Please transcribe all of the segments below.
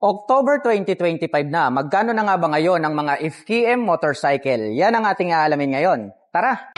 October 2025 na, magkano na nga ba ngayon ang mga FKM motorcycle? Yan ang ating aalamin ngayon. Tara!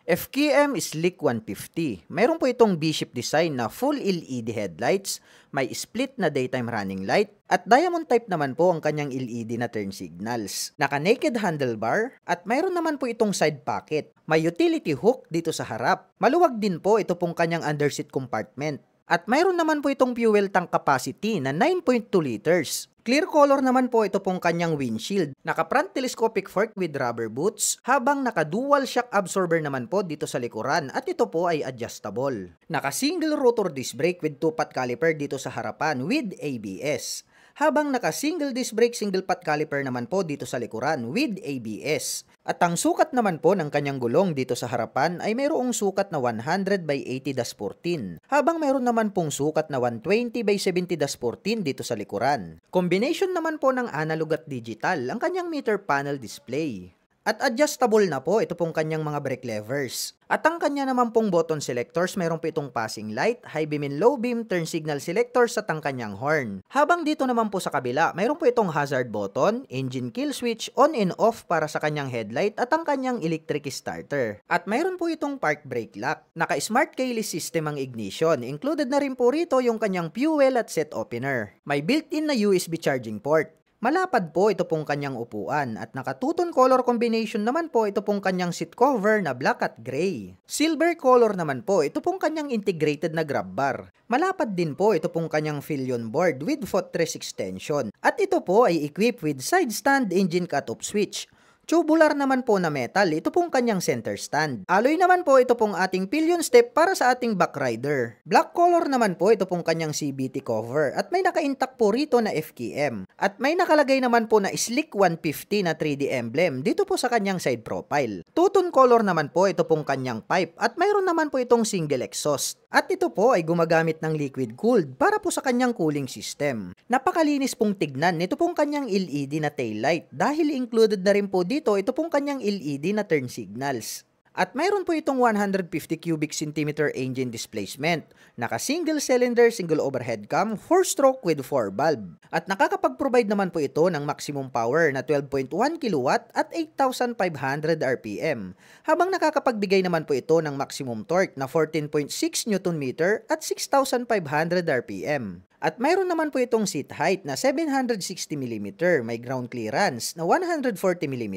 FKM Slick 150. Mayroon po itong B-shape design na full LED headlights, may split na daytime running light, at diamond type naman po ang kanyang LED na turn signals. Naka-naked handlebar, at mayroon naman po itong side pocket. May utility hook dito sa harap. Maluwag din po ito pong kanyang underseat compartment. At mayroon naman po itong fuel tank capacity na 9.2 liters. Clear color naman po ito pong kanyang windshield. Naka-front telescopic fork with rubber boots, habang naka-dual shock absorber naman po dito sa likuran at ito po ay adjustable. Naka-single rotor disc brake with 2-pot caliper dito sa harapan with ABS. Habang naka-single disc brake, single pot caliper naman po dito sa likuran with ABS. At ang sukat naman po ng kanyang gulong dito sa harapan ay mayroong sukat na 100 by 80-14, habang mayroon naman pong sukat na 120 by 70-14 dito sa likuran. Combination naman po ng analog at digital ang kanyang meter panel display. At adjustable na po ito pong kanyang mga brake levers. At ang kanya naman pong button selectors, mayroon po itong passing light, high beam and low beam, turn signal selectors at ang kanyang horn. Habang dito naman po sa kabila, mayroon po itong hazard button, engine kill switch, on and off para sa kanyang headlight at ang kanyang electric starter. At mayroon po itong park brake lock. Naka-smart keyless system ang ignition. Included na rin po rito yung kanyang fuel at set opener. May built-in na USB charging port. Malapad po ito pong kanyang upuan at naka-two-tone color combination naman po ito pong kanyang seat cover na black at gray. Silver color naman po ito pong kanyang integrated na grab bar. Malapad din po ito pong kanyang pillion board with footrest extension. At ito po ay equipped with side stand engine cut-off switch. Tubular naman po na metal, ito pong kanyang center stand. Alloy naman po ito pong ating pillion step para sa ating back rider. Black color naman po ito pong kanyang CVT cover at may naka-intact po rito na FKM. At may nakalagay naman po na Slick 150 na 3D emblem dito po sa kanyang side profile. Two-tone color naman po ito pong kanyang pipe at mayroon naman po itong single exhaust. At ito po ay gumagamit ng liquid cooled para po sa kanyang cooling system. Napakalinis pong tignan nito pong kanyang LED na taillight dahil included na rin po dito ito pong kanyang LED na turn signals. At mayroon po itong 150 cubic centimeter engine displacement. Naka-single cylinder, single overhead cam, 4-stroke with 4 valve. At nakakapag-provide naman po ito ng maximum power na 12.1 kW at 8,500 RPM. Habang nakakapagbigay naman po ito ng maximum torque na 14.6 Nm at 6,500 RPM. At mayroon naman po itong seat height na 760 mm, may ground clearance na 140 mm,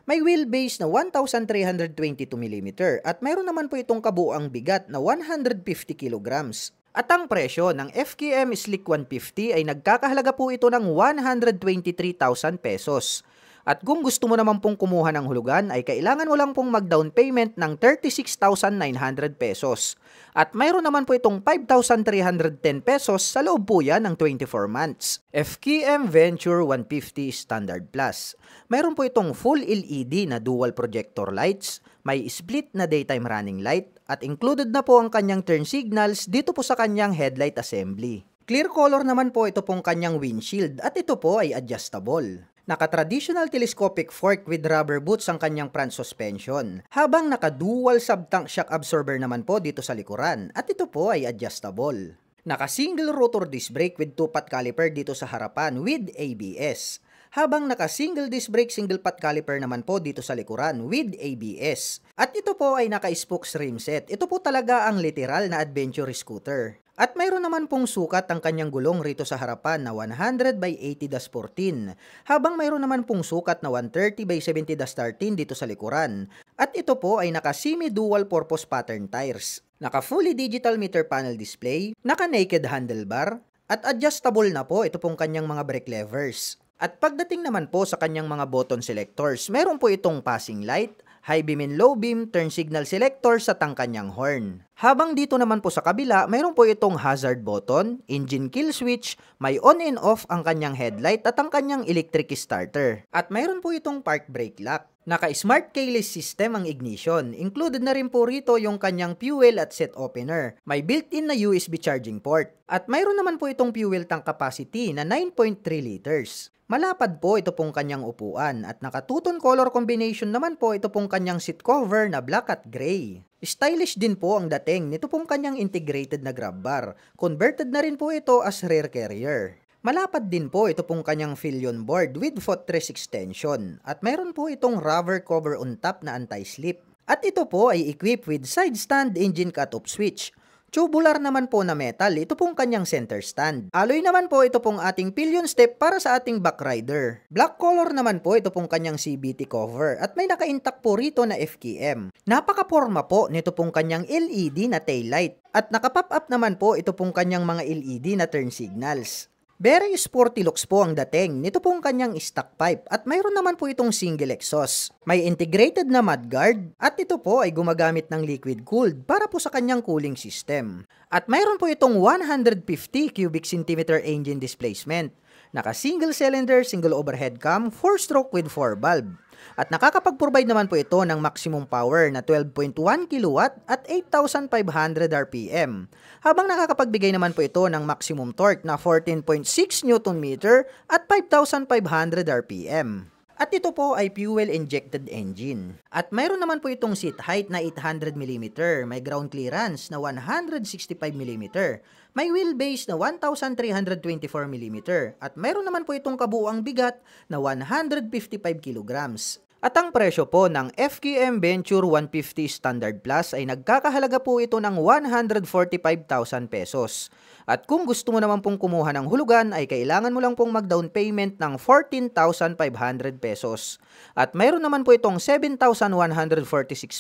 may wheelbase na 1,322 mm, at mayroon naman po itong kabuuang bigat na 150 kg. At ang presyo ng FKM Slick 150 ay nagkakahalaga po ito ng 123,000 pesos. At kung gusto mo naman pong kumuha ng hulugan ay kailangan mo lang pong mag-down payment ng 36,900 pesos. At mayroon naman po itong 5,310 pesos sa loob po yan ng 24 months. FKM Venture 150 Standard Plus. Mayroon po itong full LED na dual projector lights, may split na daytime running light, at included na po ang kanyang turn signals dito po sa kanyang headlight assembly. Clear color naman po ito pong kanyang windshield at ito po ay adjustable. Naka-traditional telescopic fork with rubber boots ang kanyang front suspension, habang naka-dual sub-tank shock absorber naman po dito sa likuran at ito po ay adjustable. Naka-single rotor disc brake with 2-pot caliper dito sa harapan with ABS, habang naka-single disc brake, single pot caliper naman po dito sa likuran with ABS. At ito po ay naka-spokes rim set. Ito po talaga ang literal na adventure scooter. At mayroon naman pong sukat ang kanyang gulong rito sa harapan na 100 by 80-14, habang mayroon naman pong sukat na 130 by 70-13 dito sa likuran. At ito po ay naka-semi-dual purpose pattern tires. Naka-fully digital meter panel display, naka-naked handlebar, at adjustable na po ito pong kanyang mga brake levers. At pagdating naman po sa kanyang mga button selectors, meron po itong passing light, high beam and low beam, turn signal selectors at ang kanyang horn. Habang dito naman po sa kabila, mayroon po itong hazard button, engine kill switch, may on and off ang kanyang headlight at ang kanyang electric starter. At mayroon po itong park brake lock. Naka-smart keyless system ang ignition. Included na rin po rito yung kanyang fuel at set opener. May built-in na USB charging port. At mayroon naman po itong fuel tank capacity na 9.3 liters. Malapad po ito pong kanyang upuan at nakatuton color combination naman po ito pong kanyang seat cover na black at gray. Stylish din po ang dating nito pong kanyang integrated na grab bar. Converted na rin po ito as rear carrier. Malapad din po ito pong kanyang Philion board with footrest extension at mayroon po itong rubber cover on top na anti-slip. At ito po ay equipped with side stand engine cut-off switch. Tubular naman po na metal, ito pong kanyang center stand. Alloy naman po ito pong ating pillion step para sa ating back rider. Black color naman po ito pong kanyang CVT cover at may naka-intact po rito na FKM. Napaka-porma po nito pong kanyang LED na taillight at naka-pop up naman po ito pong kanyang mga LED na turn signals. Very sporty looks po ang dating nito pong kanyang stock pipe at mayroon naman po itong single exhaust. May integrated na mudguard at ito po ay gumagamit ng liquid cooled para po sa kanyang cooling system. At mayroon po itong 150 cubic centimeter engine displacement. Naka single cylinder, single overhead cam, 4-stroke with 4 valve. At nakakapag-provide naman po ito ng maximum power na 12.1 kW at 8,500 RPM. Habang nakakapagbigay naman po ito ng maximum torque na 14.6 Nm at 5,500 RPM. At ito po ay fuel-injected engine. At mayroon naman po itong seat height na 800mm, may ground clearance na 165mm, may wheelbase na 1,324mm, at mayroon naman po itong kabuuang bigat na 155 kg. At ang presyo po ng FKM Venture 150 Standard Plus ay nagkakahalaga po ito ng 145,000 pesos. At kung gusto mo naman pong kumuha ng hulugan ay kailangan mo lang pong mag-down payment ng 14,500 pesos. At mayroon naman po itong 7,146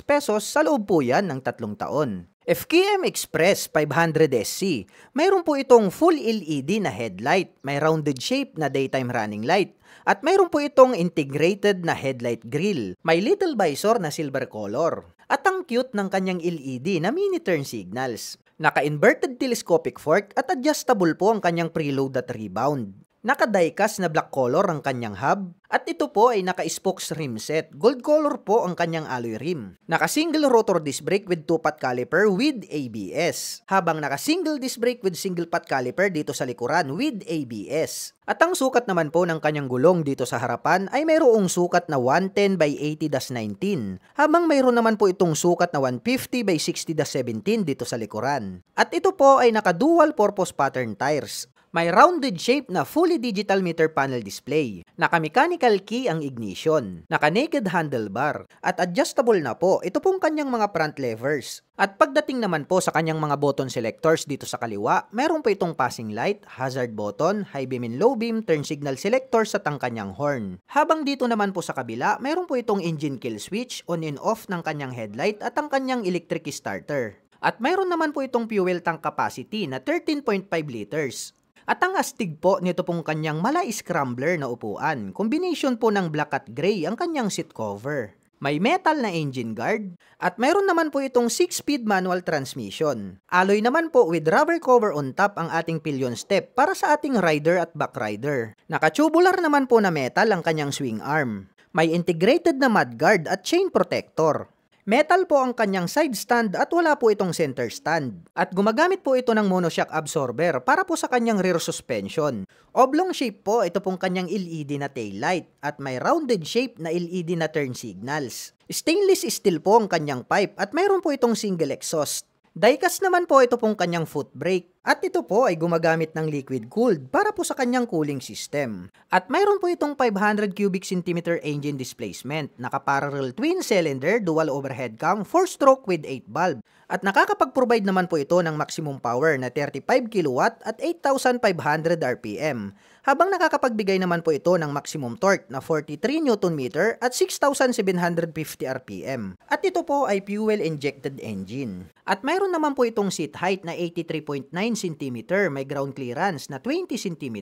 pesos sa loob po yan ng 3 taon. FKM Express 500SC, mayroon po itong full LED na headlight, may rounded shape na daytime running light, at mayroon po itong integrated na headlight grille, may little visor na silver color, at ang cute ng kanyang LED na mini turn signals. Naka-inverted telescopic fork at adjustable po ang kanyang preload at rebound. Naka-diecast na black color ang kanyang hub at ito po ay naka-spokes rim set. Gold color po ang kanyang alloy rim. Naka-single rotor disc brake with 2-pot caliper with ABS. Habang naka-single disc brake with single pot caliper dito sa likuran with ABS. At ang sukat naman po ng kanyang gulong dito sa harapan ay mayroong sukat na 110 by 80-19. Habang mayroon naman po itong sukat na 150 by 60-17 dito sa likuran. At ito po ay naka-dual purpose pattern tires. May rounded shape na fully digital meter panel display. Naka-mechanical key ang ignition. Naka-naked handlebar. At adjustable na po ito pong kanyang mga front levers. At pagdating naman po sa kanyang mga button selectors dito sa kaliwa, meron po itong passing light, hazard button, high beam and low beam, turn signal selectors at ang kanyang horn. Habang dito naman po sa kabila, meron po itong engine kill switch, on and off ng kanyang headlight at ang kanyang electric starter. At mayroon naman po itong fuel tank capacity na 13.5 liters. At ang astig po nito pong kanyang Malay Scrambler na upuan. Combination po ng black at gray ang kanyang seat cover. May metal na engine guard. At mayroon naman po itong 6-speed manual transmission. Alloy naman po with rubber cover on top ang ating pillion step para sa ating rider at back rider. Naka-tubular naman po na metal ang kanyang swing arm. May integrated na mudguard at chain protector. Metal po ang kanyang side stand at wala po itong center stand. At gumagamit po ito ng monoshock absorber para po sa kanyang rear suspension. Oblong shape po ito pong kanyang LED na taillight at may rounded shape na LED na turn signals. Stainless steel po ang kanyang pipe at mayroon po itong single exhaust. Diecast naman po ito pong kanyang foot brake at ito po ay gumagamit ng liquid cooled para po sa kanyang cooling system. At mayroon po itong 500 cubic centimeter engine displacement, naka-parallel twin cylinder, dual overhead cam, 4-stroke with 8 valve. At nakakapag-provide naman po ito ng maximum power na 35 kW at 8,500 RPM. Habang nakakapagbigay naman po ito ng maximum torque na 43 Nm at 6,750 RPM. At ito po ay fuel-injected engine. At mayroon naman po itong seat height na 83.9 cm, may ground clearance na 20 cm,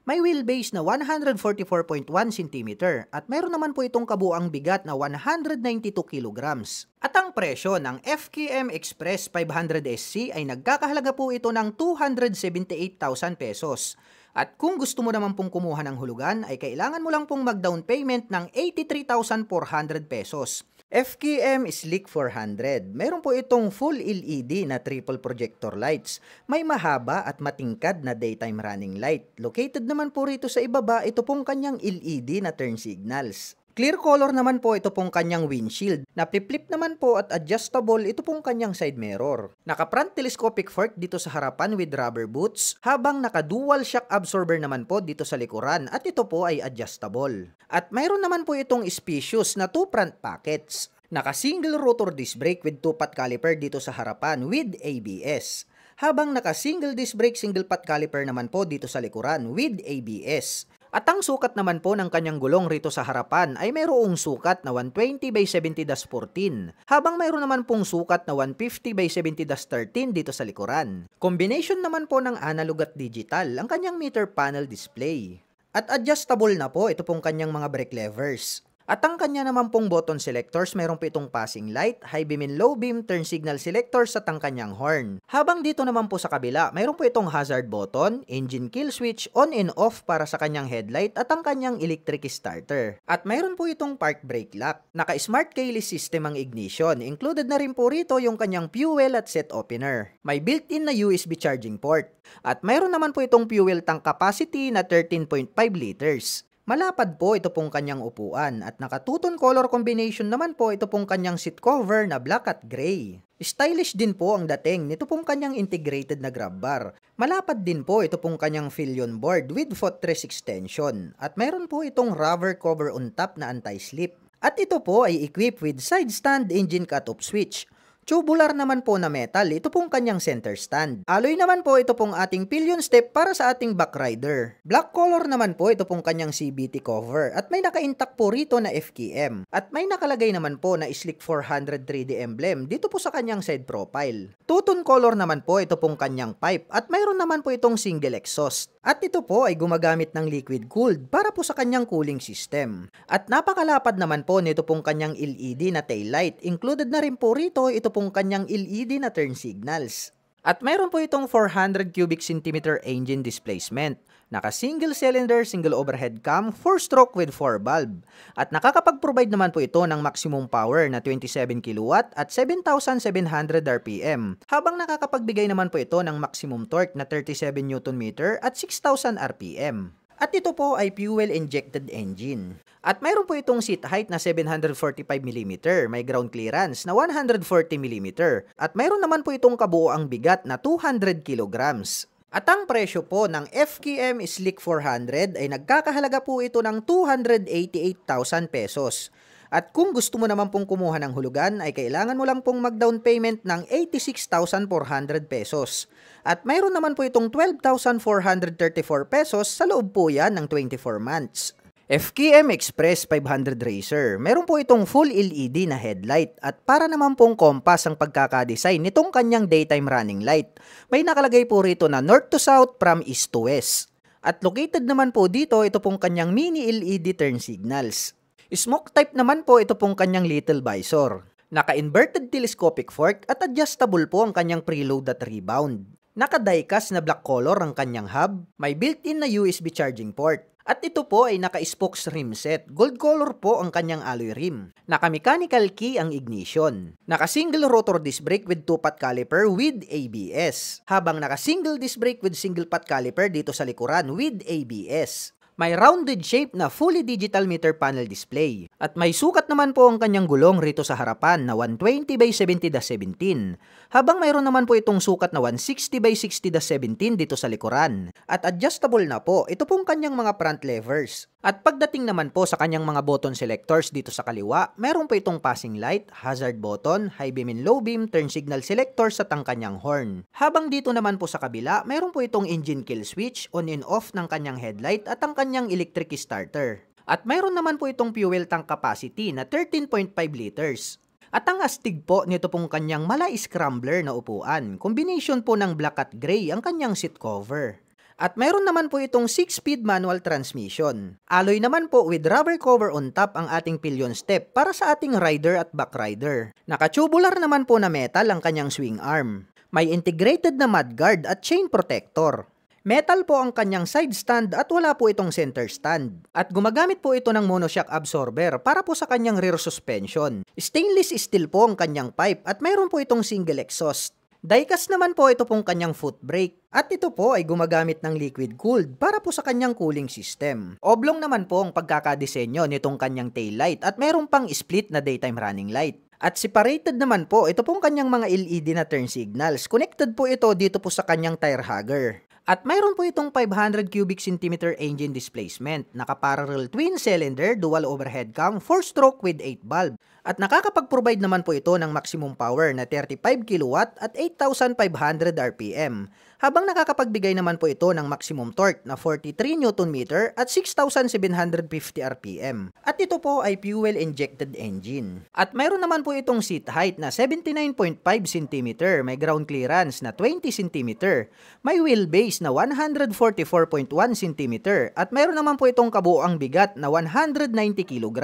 may wheelbase na 144.1 cm, at mayroon naman po itong kabuang bigat na 192 kg. At ang presyo ng FKM Express 500SC ay nagkakahalaga po ito ng 278,000 pesos. At kung gusto mo naman pong kumuha ng hulugan ay kailangan mo lang pong mag-down payment ng 83,400 pesos. FKM Sleek 400. Meron po itong full LED na triple projector lights. May mahaba at matingkad na daytime running light. Located naman po rito sa ibaba, ito pong kanyang LED na turn signals. Clear color naman po ito pong kanyang windshield. Napli-flip naman po at adjustable ito pong kanyang side mirror. Naka-front telescopic fork dito sa harapan with rubber boots, habang naka-dual shock absorber naman po dito sa likuran at ito po ay adjustable. At mayroon naman po itong spacious na 2 front pockets. Naka-single rotor disc brake with 2-pot caliper dito sa harapan with ABS. Habang naka-single disc brake, single pot caliper naman po dito sa likuran with ABS. At ang sukat naman po ng kanyang gulong rito sa harapan ay mayroong sukat na 120/70-14, habang mayroon naman pong sukat na 150/70-13 dito sa likuran. Combination naman po ng analog at digital ang kanyang meter panel display. At adjustable na po ito pong kanyang mga brake levers. At ang kanya naman pong button selectors, meron po itong passing light, high beam and low beam, turn signal selectors at ang kanyang horn. Habang dito naman po sa kabila, meron po itong hazard button, engine kill switch, on and off para sa kanyang headlight at ang kanyang electric starter. At meron po itong park brake lock. Naka-smart keyless system ang ignition. Included na rin po rito yung kanyang fuel at set opener. May built-in na USB charging port. At meron naman po itong fuel tank capacity na 13.5 liters. Malapad po ito pong kanyang upuan at naka-two-tone color combination naman po ito pong kanyang seat cover na black at gray. Stylish din po ang dating nito pong kanyang integrated na grab bar. Malapad din po ito pong kanyang pillion board with footrest extension at mayroon po itong rubber cover on top na anti-slip. At ito po ay equipped with side stand engine cut-off switch. Tubular naman po na metal, ito pong kanyang center stand. Alloy naman po ito pong ating pillion step para sa ating back rider. Black color naman po ito pong kanyang CVT cover at may naka-intact po rito na FKM. At may nakalagay naman po na Sleek 400 3D emblem dito po sa kanyang side profile. Two-tone color naman po ito pong kanyang pipe at mayroon naman po itong single exhaust. At ito po ay gumagamit ng liquid cooled para po sa kanyang cooling system. At napakalapad naman po nito pong kanyang LED na taillight. Included na rin po rito ito pong kanyang LED na turn signals. At mayroon po itong 400 cubic centimeter engine displacement. Naka-single cylinder, single overhead cam, 4-stroke with 4 valve. At nakakapag-provide naman po ito ng maximum power na 27 kW at 7,700 RPM. Habang nakakapagbigay naman po ito ng maximum torque na 37 Nm at 6,000 RPM. At ito po ay fuel-injected engine. At mayroon po itong seat height na 745mm, may ground clearance na 140mm, at mayroon naman po itong kabuoang bigat na 200 kg. At ang presyo po ng FKM Sleek 400 ay nagkakahalaga po ito ng 288,000 pesos. At kung gusto mo naman pong kumuha ng hulugan ay kailangan mo lang pong mag-down payment ng 86,400 pesos. At mayroon naman po itong 12,434 pesos sa loob po yan ng 24 months. FKM Express 500 Racer. Meron po itong full LED na headlight at para naman pong compass ang pagkakadesign nitong kanyang daytime running light. May nakalagay po rito na north to south from east to west. At located naman po dito ito pong kanyang mini LED turn signals. Smoke type naman po ito pong kanyang little visor. Naka-inverted telescopic fork at adjustable po ang kanyang preload at rebound. Naka-diecast na black color ang kanyang hub. May built-in na USB charging port. At ito po ay naka-spokes rim set. Gold color po ang kanyang alloy rim. Naka-mechanical key ang ignition. Naka-single rotor disc brake with 2-pot caliper with ABS. Habang naka-single disc brake with single-pot caliper dito sa likuran with ABS. May rounded shape na fully digital meter panel display. At may sukat naman po ang kanyang gulong rito sa harapan na 120/70-17. Habang mayroon naman po itong sukat na 160/60-17 dito sa likuran. At adjustable na po ito pong kanyang mga front levers. At pagdating naman po sa kanyang mga button selectors dito sa kaliwa, meron po itong passing light, hazard button, high beam and low beam, turn signal selectors at ang kanyang horn. Habang dito naman po sa kabila, meron po itong engine kill switch, on and off ng kanyang headlight at ang kanyang electric starter. At mayroon naman po itong fuel tank capacity na 13.5 liters. At ang astig po nito pong kanyang Malay Scrambler na upuan, combination po ng black at gray ang kanyang seat cover. At mayroon naman po itong 6-speed manual transmission. Alloy naman po with rubber cover on top ang ating pillion step para sa ating rider at back rider. Naka-tubular naman po na metal ang kanyang swing arm. May integrated na mudguard at chain protector. Metal po ang kanyang side stand at wala po itong center stand. At gumagamit po ito ng monoshock absorber para po sa kanyang rear suspension. Stainless steel po ang kanyang pipe at mayroon po itong single exhaust. Diecast naman po ito pong kanyang foot brake. At ito po ay gumagamit ng liquid cooled para po sa kanyang cooling system. Oblong naman po ang pagkakadesenyo nitong kanyang taillight at mayroon pang split na daytime running light. At separated naman po ito pong kanyang mga LED na turn signals. Connected po ito dito po sa kanyang tire hugger. At mayroon po itong 500 cubic centimeter engine displacement, naka-parallel twin cylinder, dual overhead cam, 4-stroke with 8 valve. At nakakapag-provide naman po ito ng maximum power na 35 kW at 8,500 RPM. Habang nakakapagbigay naman po ito ng maximum torque na 43 Nm at 6,750 RPM. At ito po ay fuel-injected engine. At mayroon naman po itong seat height na 79.5 cm, may ground clearance na 20 cm, may wheelbase na 144.1 cm, at mayroon naman po itong kabuuang bigat na 190 kg.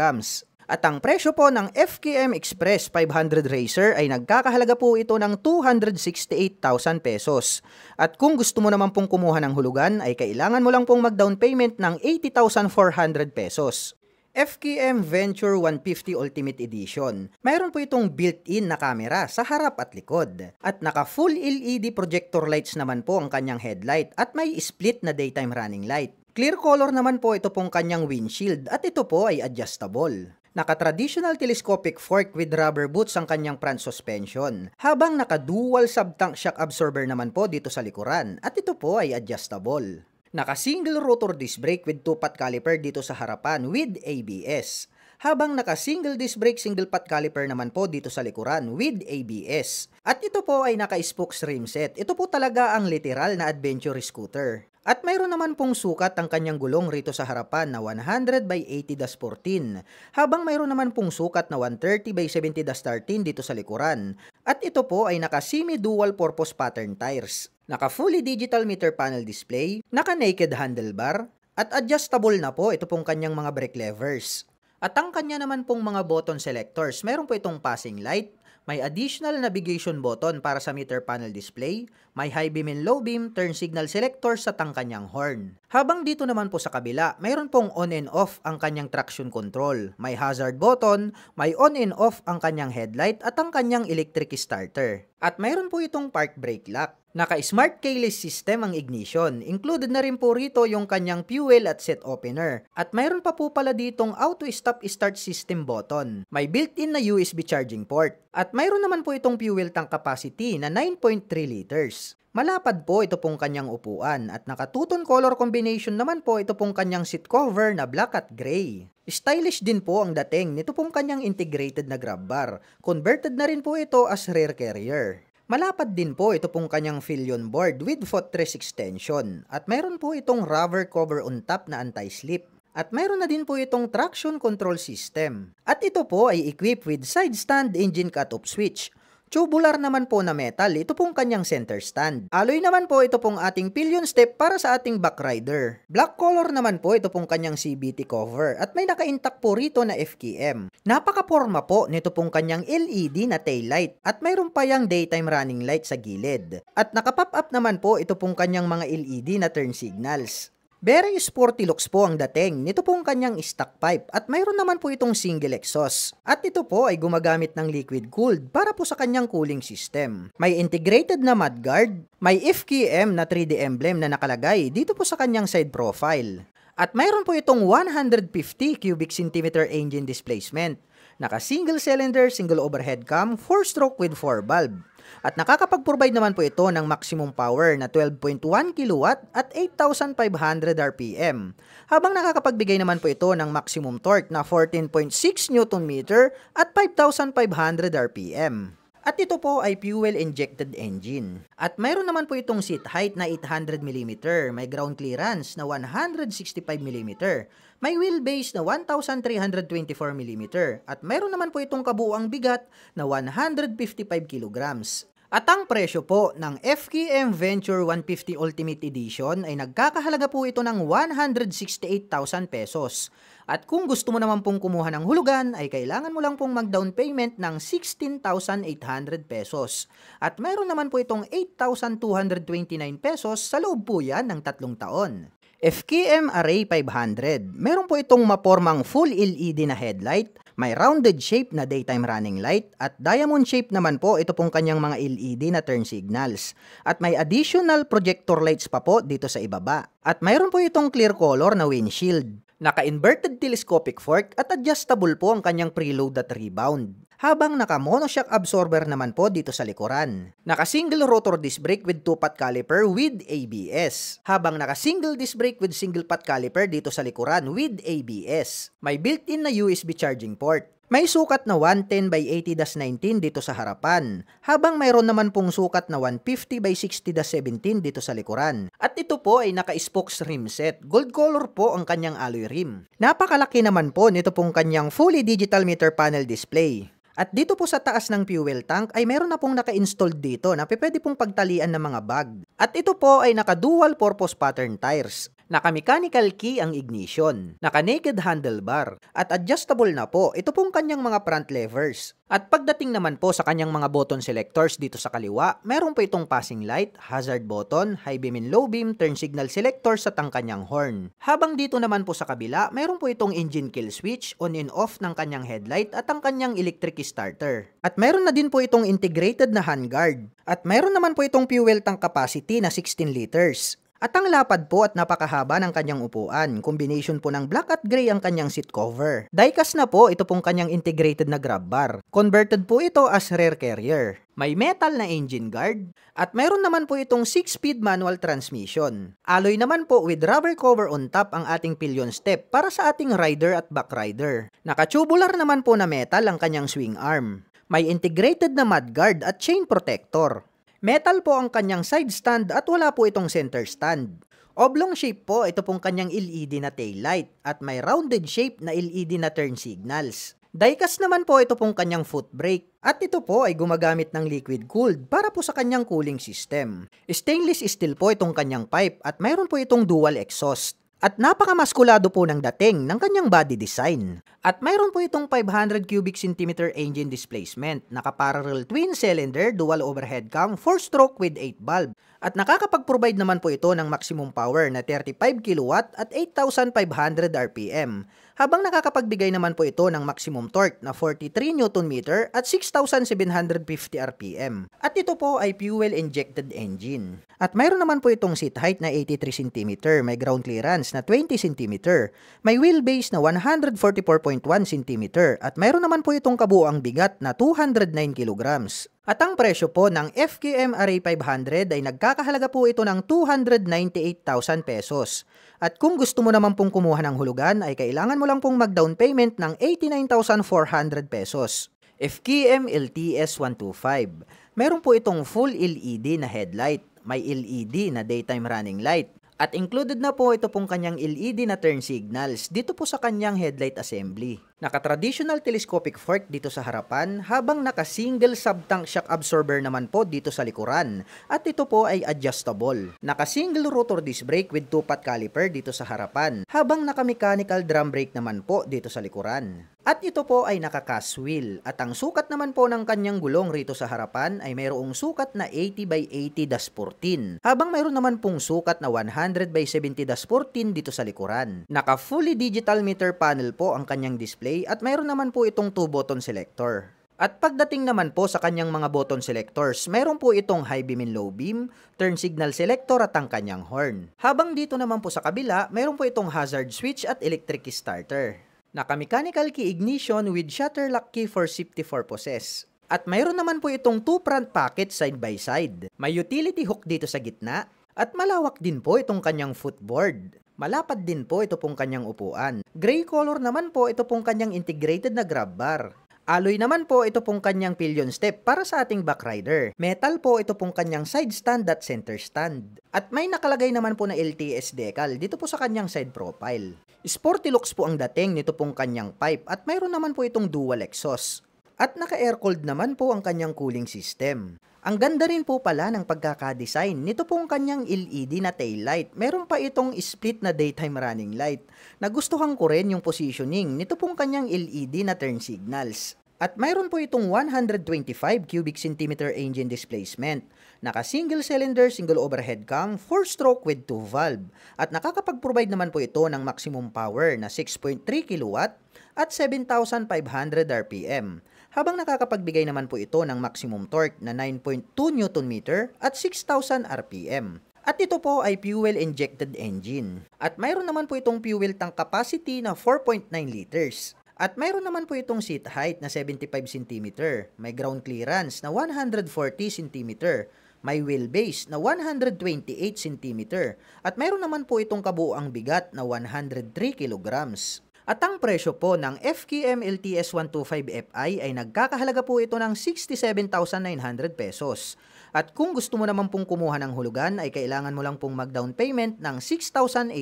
At ang presyo po ng FKM Express 500 Racer ay nagkakahalaga po ito ng 268,000 pesos. At kung gusto mo naman pong kumuha ng hulugan ay kailangan mo lang pong mag-down payment ng 80,400 pesos. FKM Venture 150 Ultimate Edition. Mayroon po itong built-in na camera sa harap at likod. At naka full LED projector lights naman po ang kanyang headlight at may split na daytime running light. Clear color naman po ito pong kanyang windshield at ito po ay adjustable. Naka-traditional telescopic fork with rubber boots ang kanyang front suspension, habang naka-dual sub-tank shock absorber naman po dito sa likuran at ito po ay adjustable. Naka-single rotor disc brake with 2-pot caliper dito sa harapan with ABS, habang naka-single disc brake single pot caliper naman po dito sa likuran with ABS. At ito po ay naka-spokes rim set. Ito po talaga ang literal na adventure scooter. At mayroon naman pong sukat ang kanyang gulong rito sa harapan na 100 by 80-14, habang mayroon naman pong sukat na 130 by 70-13 dito sa likuran. At ito po ay naka semi-dual purpose pattern tires, naka fully digital meter panel display, naka naked handlebar, at adjustable na po ito pong kanyang mga brake levers. At ang kanya naman pong mga button selectors, mayroon po itong passing light, may additional navigation button para sa meter panel display, may high beam and low beam turn signal selectors sa kanyang horn. Habang dito naman po sa kabila, mayroon pong on and off ang kanyang traction control, may hazard button, may on and off ang kanyang headlight at ang kanyang electric starter. At mayroon po itong park brake lock. Naka-smart keyless system ang ignition. Included na rin po rito yung kanyang fuel at set opener. At mayroon pa po pala ditong auto stop start system button. May built-in na USB charging port. At mayroon naman po itong fuel tank capacity na 9.3 liters. Malapad po ito pong kanyang upuan at naka-two-tone color combination naman po ito pong kanyang seat cover na black at gray. Stylish din po ang dating nito pong kanyang integrated na grab bar. Converted na rin po ito as rear carrier. Malapad din po ito pong kanyang pillion board with footrest extension at mayroon po itong rubber cover on top na anti-slip. At mayroon na din po itong traction control system. At ito po ay equipped with side stand engine cut-off switch. Tubular naman po na metal, ito pong kanyang center stand. Alloy naman po ito pong ating pillion step para sa ating back rider. Black color naman po ito pong kanyang CVT cover at may naka-intact po rito na FKM. Napaka-forma po nito pong kanyang LED na taillight at mayroon pa yang daytime running light sa gilid. At naka-pop up naman po ito pong kanyang mga LED na turn signals. Very sporty looks po ang dating nito pong kanyang stock pipe at mayroon naman po itong single exhaust. At ito po ay gumagamit ng liquid cooled para po sa kanyang cooling system. May integrated na mudguard, may FKM na 3D emblem na nakalagay dito po sa kanyang side profile. At mayroon po itong 150 cubic centimeter engine displacement. Naka single cylinder, single overhead cam, 4-stroke with 4 valve. At nakakapag-provide naman po ito ng maximum power na 12.1 kW at 8,500 RPM. Habang nakakapagbigay naman po ito ng maximum torque na 14.6 Nm at 5,500 RPM. At ito po ay fuel-injected engine. At mayroon naman po itong seat height na 800 mm, may ground clearance na 165 mm, may wheelbase na 1,324 mm, at mayroon naman po itong kabuuang bigat na 155 kg. At ang presyo po ng FKM Venture 150 Ultimate Edition ay nagkakahalaga po ito ng 168,000 pesos. At kung gusto mo naman pong kumuha ng hulugan, ay kailangan mo lang pong mag-down payment ng 16,800 pesos. At mayroon naman po itong 8,229 pesos sa loob po yan ng 3 taon. FKM Array 500, meron po itong mapormang full LED na headlight, may rounded shape na daytime running light, at diamond shape naman po ito pong kanyang mga LED na turn signals. At may additional projector lights pa po dito sa ibaba. At mayroon po itong clear color na windshield. Naka-inverted telescopic fork at adjustable po ang kanyang preload at rebound. Habang naka-monoshock absorber naman po dito sa likuran. Naka-single rotor disc brake with 2-pot caliper with ABS. Habang naka-single disc brake with single-pot caliper dito sa likuran with ABS. May built-in na USB charging port. May sukat na 110 by 80-19 dito sa harapan, habang mayroon naman pong sukat na 150 by 60-17 dito sa likuran. At ito po ay naka-spokes rim set. Gold color po ang kanyang alloy rim. Napakalaki naman po nito pong kanyang fully digital meter panel display. At dito po sa taas ng fuel tank ay meron na pong naka-installed dito na pwede pong pagtalian ng mga bag. At ito po ay naka-dual purpose pattern tires. Naka-mechanical key ang ignition, naka-naked handlebar, at adjustable na po ito pong kanyang mga front levers. At pagdating naman po sa kanyang mga button selectors dito sa kaliwa, meron po itong passing light, hazard button, high beam and low beam, turn signal selectors at ang kanyang horn. Habang dito naman po sa kabila, meron po itong engine kill switch, on and off ng kanyang headlight at ang kanyang electric starter. At meron na din po itong integrated na handguard. At meron naman po itong fuel tank capacity na 16 liters. At ang lapad po at napakahaba ng kanyang upuan, combination po ng black at gray ang kanyang seat cover. Diecast na po ito pong kanyang integrated na grab bar. Converted po ito as rear carrier. May metal na engine guard. At mayroon naman po itong 6-speed manual transmission. Alloy naman po with rubber cover on top ang ating pillion step para sa ating rider at back rider. Naka-tubular naman po na metal ang kanyang swing arm. May integrated na mudguard at chain protector. Metal po ang kanyang side stand at wala po itong center stand. Oblong shape po ito pong kanyang LED na taillight at may rounded shape na LED na turn signals. Diecast naman po ito pong kanyang foot brake at ito po ay gumagamit ng liquid cooled para po sa kanyang cooling system. Stainless steel po itong kanyang pipe at mayroon po itong dual exhaust. At napakamaskulado po ng dating ng kanyang body design. At mayroon po itong 500 cubic centimeter engine displacement, naka-parallel twin cylinder, dual overhead cam, 4-stroke with 8 valve. At nakakapag-provide naman po ito ng maximum power na 35 kW at 8,500 RPM. Habang nakakapagbigay naman po ito ng maximum torque na 43 Nm at 6,750 RPM. At ito po ay fuel-injected engine. At mayroon naman po itong seat height na 83 cm, may ground clearance na 20 cm, may wheelbase na 144.1 cm, at mayroon naman po itong kabuuang bigat na 209 kg. At ang presyo po ng FKM Array 500 ay nagkakahalaga po ito ng 298,000 pesos. At kung gusto mo naman pong kumuha ng hulugan ay kailangan mo lang pong mag-down payment ng 89,400 pesos. FKM LTS 125. Meron po itong full LED na headlight, may LED na daytime running light. At included na po ito pong kanyang LED na turn signals dito po sa kanyang headlight assembly. Naka-traditional telescopic fork dito sa harapan habang naka-single sub-tank shock absorber naman po dito sa likuran. At ito po ay adjustable. Naka-single rotor disc brake with 2-pot caliper dito sa harapan habang naka-mechanical drum brake naman po dito sa likuran. At ito po ay naka-cast wheel at ang sukat naman po ng kanyang gulong rito sa harapan ay mayroong sukat na 80 by 80-14 habang mayroon naman pong sukat na 100 by 70-14 dito sa likuran. Naka-fully digital meter panel po ang kanyang display at mayroon naman po itong 2-button selector. At pagdating naman po sa kanyang mga button selectors, mayroon po itong high beam and low beam, turn signal selector at ang kanyang horn. Habang dito naman po sa kabila, mayroon po itong hazard switch at electric starter. Naka-mechanical key ignition with shutter lock key for safety purposes. At mayroon naman po itong 2 front pockets side by side. May utility hook dito sa gitna at malawak din po itong kanyang footboard. Malapad din po ito pong kanyang upuan. Gray color naman po ito pong kanyang integrated na grab bar. Alloy naman po ito pong kanyang pillion step para sa ating back rider. Metal po ito pong kanyang side stand at center stand. At may nakalagay naman po na LTS decal dito po sa kanyang side profile. Sporty looks po ang dating nito pong kanyang pipe at mayroon naman po itong dual exhaust. At naka-air-cooled naman po ang kanyang cooling system. Ang ganda rin po pala ng pagkakadesign nito pong kanyang LED na taillight. Meron pa itong split na daytime running light. Nagustuhan ko rin yung positioning nito pong kanyang LED na turn signals. At mayroon po itong 125 cubic centimeter engine displacement. Naka single cylinder, single overhead cam, 4-stroke with 2 valve. At nakakapag-provide naman po ito ng maximum power na 6.3 kilowatt at 7,500 RPM. Habang nakakapagbigay naman po ito ng maximum torque na 9.2 Nm at 6,000 RPM. At ito po ay fuel-injected engine. At mayroon naman po itong fuel tank capacity na 4.9 liters. At mayroon naman po itong seat height na 75 cm, may ground clearance na 140 cm, may wheelbase na 128 cm, at mayroon naman po itong kabuuang bigat na 103 kilograms. At ang presyo po ng FKM LTS 125Fi ay nagkakahalaga po ito ng 67,900 pesos. At kung gusto mo naman pong kumuha ng hulugan ay kailangan mo lang pong mag-down payment ng 6,800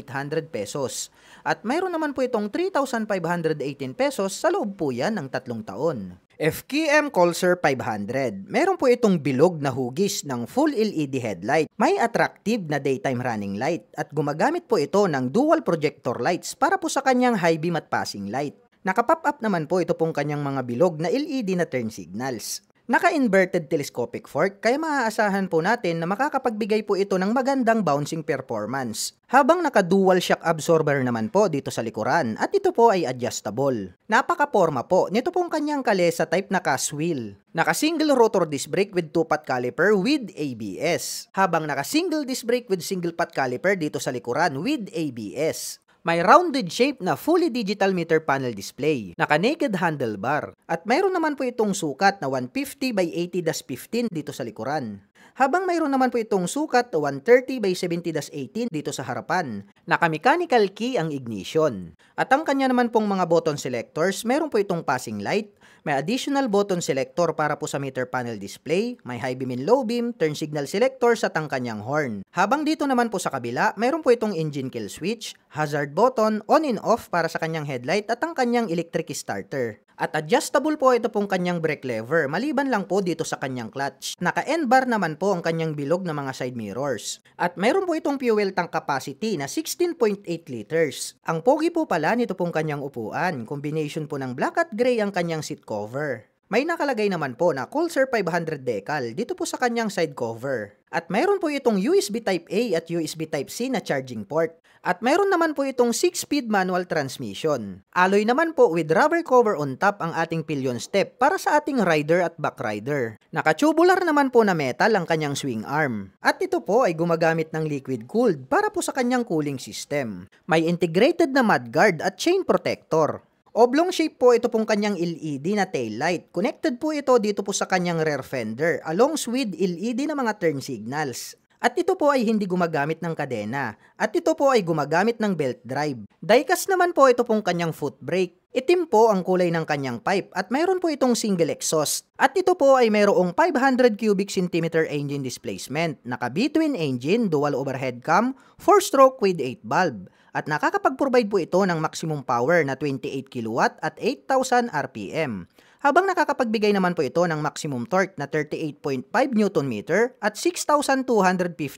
pesos. At mayroon naman po itong 3,518 pesos sa loob po yan ng 3 taon. FKM Pulsar 500. Meron po itong bilog na hugis ng full LED headlight. May attractive na daytime running light at gumagamit po ito ng dual projector lights para po sa kanyang high beam at passing light. Naka-pop up naman po ito pong kanyang mga bilog na LED na turn signals. Naka-inverted telescopic fork kaya maaasahan po natin na makakapagbigay po ito ng magandang bouncing performance. Habang naka-dual shock absorber naman po dito sa likuran at ito po ay adjustable. Napaka-porma po nito pong kanyang kalesa type na cast wheel. Naka-single rotor disc brake with 2-pot caliper with ABS. Habang naka-single disc brake with single pot caliper dito sa likuran with ABS. May rounded shape na fully digital meter panel display, naka-naked handlebar, at mayroon naman po itong sukat na 150 by 80-15 dito sa likuran. Habang mayroon naman po itong sukat na 130 by 70-18 dito sa harapan, naka-mechanical key ang ignition. At ang kanya naman pong mga button selectors, mayroon po itong passing light, may additional button selector para po sa meter panel display, may high beam and low beam, turn signal selectors at ang kanyang horn. Habang dito naman po sa kabila, mayroon po itong engine kill switch, hazard button, on and off para sa kanyang headlight at ang kanyang electric starter. At adjustable po ito pong kanyang brake lever, maliban lang po dito sa kanyang clutch. Naka-N-bar naman po ang kanyang bilog na mga side mirrors. At mayroon po itong fuel tank capacity na 16.8 liters. Ang pogi po pala nito pong kanyang upuan, combination po ng black at gray ang kanyang seat cover. May nakalagay naman po na Pulsar 500 decal dito po sa kanyang side cover. At mayroon po itong USB Type-A at USB Type-C na charging port. At mayroon naman po itong 6-speed manual transmission. Alloy naman po with rubber cover on top ang ating pillion step para sa ating rider at back rider. Naka-tubular naman po na metal ang kanyang swing arm. At ito po ay gumagamit ng liquid cooled para po sa kanyang cooling system. May integrated na mudguard at chain protector. Oblong shape po ito pong kanyang LED na taillight. Connected po ito dito po sa kanyang rear fender along with LED na mga turn signals. At ito po ay hindi gumagamit ng kadena. At ito po ay gumagamit ng belt drive. Diecast naman po ito pong kanyang foot brake. Itim po ang kulay ng kanyang pipe at mayroon po itong single exhaust. At ito po ay mayroong 500 cubic centimeter engine displacement. Naka-B-twin engine, dual overhead cam, 4-stroke with 8 valve. At nakakapag-provide po ito ng maximum power na 28 kilowatt at 8,000 RPM. Habang nakakapagbigay naman po ito ng maximum torque na 38.5 Nm at 6,250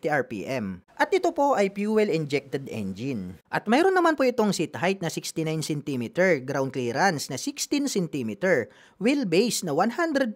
RPM. At ito po ay fuel-injected engine. At mayroon naman po itong seat height na 69 cm, ground clearance na 16 cm, wheelbase na 151.5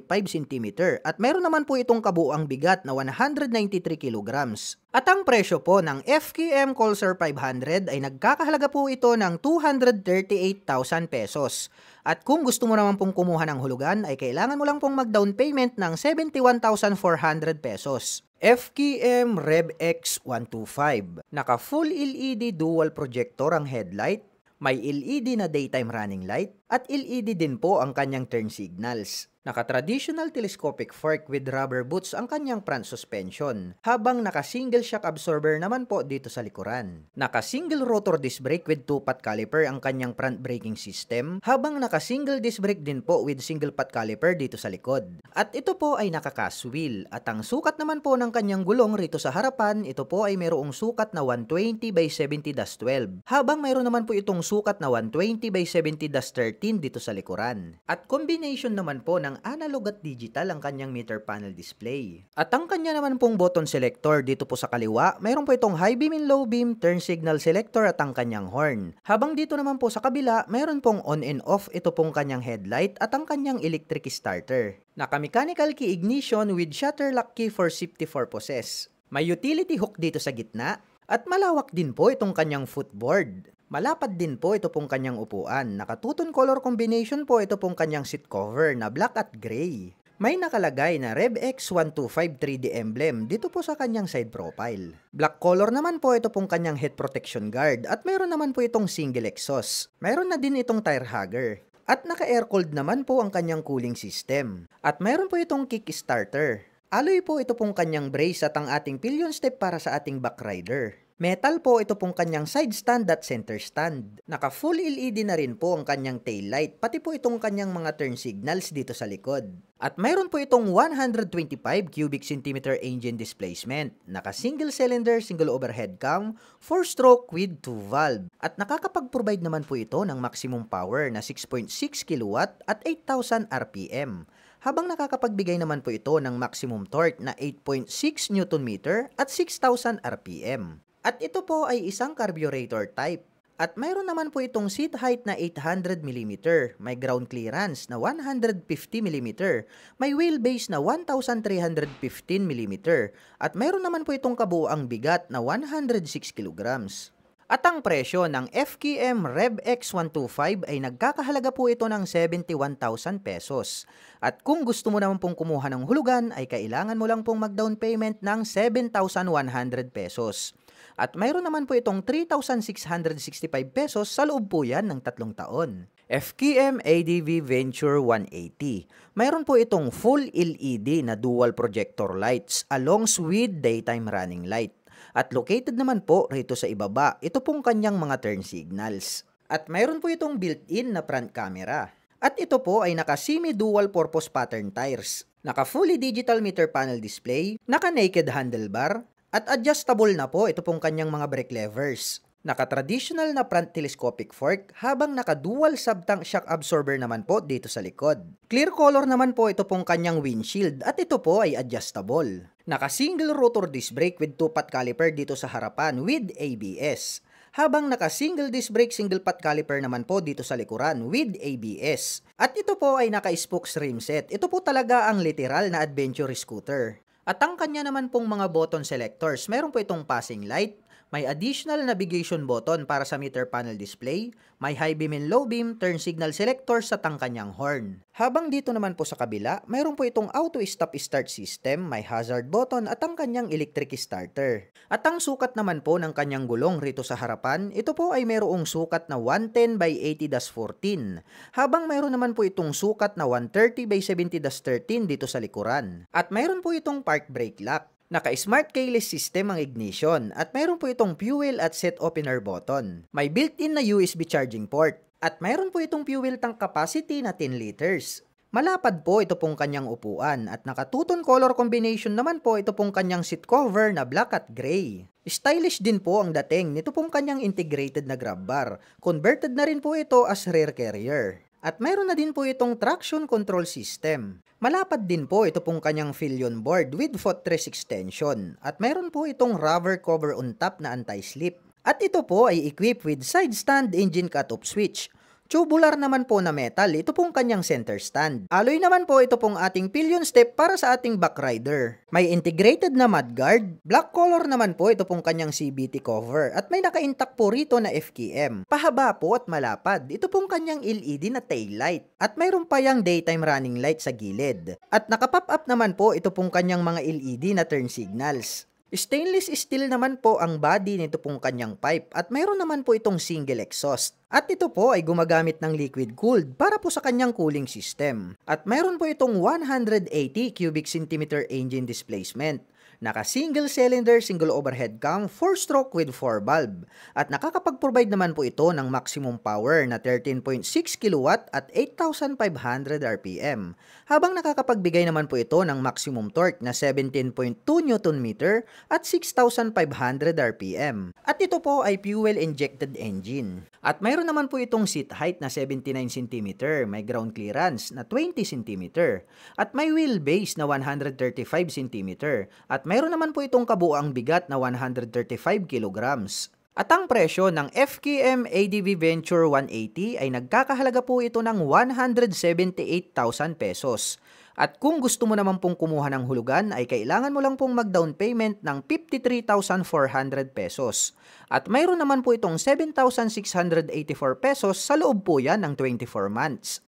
cm, at mayroon naman po itong kabuuang bigat na 193 kg. At ang presyo po ng FKM Pulsar 500 ay nagkakahalaga po ito ng 238,000 pesos. At kung gusto mo naman pong kumuha ng hulugan ay kailangan mo lang pong mag-down payment ng 71,400 pesos. FKM Rev X 125. Naka full LED dual projector ang headlight, may LED na daytime running light, at LED din po ang kanyang turn signals. Naka-traditional telescopic fork with rubber boots ang kanyang front suspension, habang naka-single shock absorber naman po dito sa likuran. Naka-single rotor disc brake with 2-pot caliper ang kanyang front braking system, habang naka-single disc brake din po with single pot caliper dito sa likod. At ito po ay naka-cast wheel, at ang sukat naman po ng kanyang gulong rito sa harapan, ito po ay mayroong sukat na 120 by 70-12, habang mayroon naman po itong sukat na 120 by 70-13 13 dito sa likuran. At combination naman po ng analog at digital ang kanyang meter panel display. At ang kanya naman pong button selector dito po sa kaliwa, mayroon po itong high beam and low beam, turn signal selector at ang kanyang horn. Habang dito naman po sa kabila, mayroon pong on and off, ito pong kanyang headlight at ang kanyang electric starter. Naka-mechanical key ignition with shutter lock key for safety purposes. May utility hook dito sa gitna at malawak din po itong kanyang footboard. Malapad din po ito pong kanyang upuan. Nakatuton color combination po ito pong kanyang seat cover na black at gray. May nakalagay na RevX125 3D emblem dito po sa kanyang side profile. Black color naman po ito pong kanyang head protection guard at mayroon naman po itong single exhaust. Mayroon na din itong tire hugger. At naka-air-cooled naman po ang kanyang cooling system. At mayroon po itong kickstarter. Alloy po ito pong kanyang brace at ang ating pillion step para sa ating backrider. Metal po ito pong kanyang side stand at center stand. Naka full LED na rin po ang kanyang tail light, pati po itong kanyang mga turn signals dito sa likod. At mayroon po itong 125 cubic centimeter engine displacement. Naka single cylinder, single overhead cam, 4-stroke with 2 valve. At nakakapag-provide naman po ito ng maximum power na 6.6 kW at 8,000 RPM. Habang nakakapagbigay naman po ito ng maximum torque na 8.6 Nm at 6,000 RPM. At ito po ay isang carburetor type. At mayroon naman po itong seat height na 800 mm, may ground clearance na 150 mm, may wheelbase na 1,315 mm, at mayroon naman po itong kabuuang bigat na 106 kg. At ang presyo ng FKM RevX125 ay nagkakahalaga po ito ng 71,000 pesos. At kung gusto mo naman pong kumuha ng hulugan ay kailangan mo lang pong mag-down payment ng 7,100 pesos. At mayroon naman po itong 3,665 pesos sa loob po yan ng 3 taon. FKM ADV Venture 180. Mayroon po itong full LED na dual projector lights along with daytime running light. At located naman po rito sa ibaba, ito pong kanyang mga turn signals. At mayroon po itong built-in na front camera. At ito po ay naka semi-dual purpose pattern tires. Naka fully digital meter panel display, naka naked handlebar, at adjustable na po ito pong kanyang mga brake levers. Naka-traditional na front telescopic fork habang naka-dual sub-tank shock absorber naman po dito sa likod. Clear color naman po ito pong kanyang windshield at ito po ay adjustable. Naka-single rotor disc brake with 2-pot caliper dito sa harapan with ABS. Habang naka-single disc brake, single pot caliper naman po dito sa likuran with ABS. At ito po ay naka-spokes rim set. Ito po talaga ang literal na adventure scooter. At ang kanya naman pong mga button selectors, meron po itong passing light, may additional navigation button para sa meter panel display, may high beam and low beam, turn signal selectors at ang kanyang horn. Habang dito naman po sa kabila, mayroon po itong auto stop start system, may hazard button at ang kanyang electric starter. At ang sukat naman po ng kanyang gulong rito sa harapan, ito po ay mayroong sukat na 110 by 80-14, habang mayroon naman po itong sukat na 130 by 70-13 dito sa likuran. At mayroon po itong park brake lock. Naka-smart keyless system ang ignition at mayroon po itong fuel at set opener button. May built-in na USB charging port at mayroon po itong fuel tank capacity na 10 liters. Malapad po ito pong kanyang upuan at nakatuton color combination naman po ito pong kanyang seat cover na black at gray. Stylish din po ang dating nito pong kanyang integrated na grab bar. Converted na rin po ito as rear carrier. At mayroon na din po itong traction control system. Malapad din po ito pong kanyang pillion board with footrest extension. At mayroon po itong rubber cover on top na anti-slip. At ito po ay equipped with side stand engine cut-off switch. Tubular naman po na metal, ito pong kanyang center stand. Alloy naman po ito pong ating pillion step para sa ating backrider. May integrated na mudguard. Black color naman po ito pong kanyang CVT cover. At may naka-intact po rito na FKM. Pahaba po at malapad. Ito pong kanyang LED na tail light. At mayroon pa yang daytime running light sa gilid. At naka-pop up naman po ito pong kanyang mga LED na turn signals. Stainless steel naman po ang body nito pong kanyang pipe at mayroon naman po itong single exhaust. At ito po ay gumagamit ng liquid cooled para po sa kanyang cooling system. At mayroon po itong 180 cubic centimeter engine displacement. Naka single cylinder, single overhead cam, 4-stroke with 4 valve. At nakakapag-provide naman po ito ng maximum power na 13.6 kW at 8,500 RPM. Habang nakakapagbigay naman po ito ng maximum torque na 17.2 Nm at 6,500 RPM. At ito po ay fuel-injected engine. At mayroon naman po itong seat height na 79 cm, may ground clearance na 20 cm, at may wheelbase na 135 cm, at mayroon naman po itong kabuuang bigat na 135 kg. At ang presyo ng FKM ADV Venture 180 ay nagkakahalaga po ito ng 178,000 pesos. At kung gusto mo naman pong kumuha ng hulugan ay kailangan mo lang pong mag-down payment ng 53,400 pesos. At mayroon naman po itong 7,684 pesos sa loob po yan ng 24 months.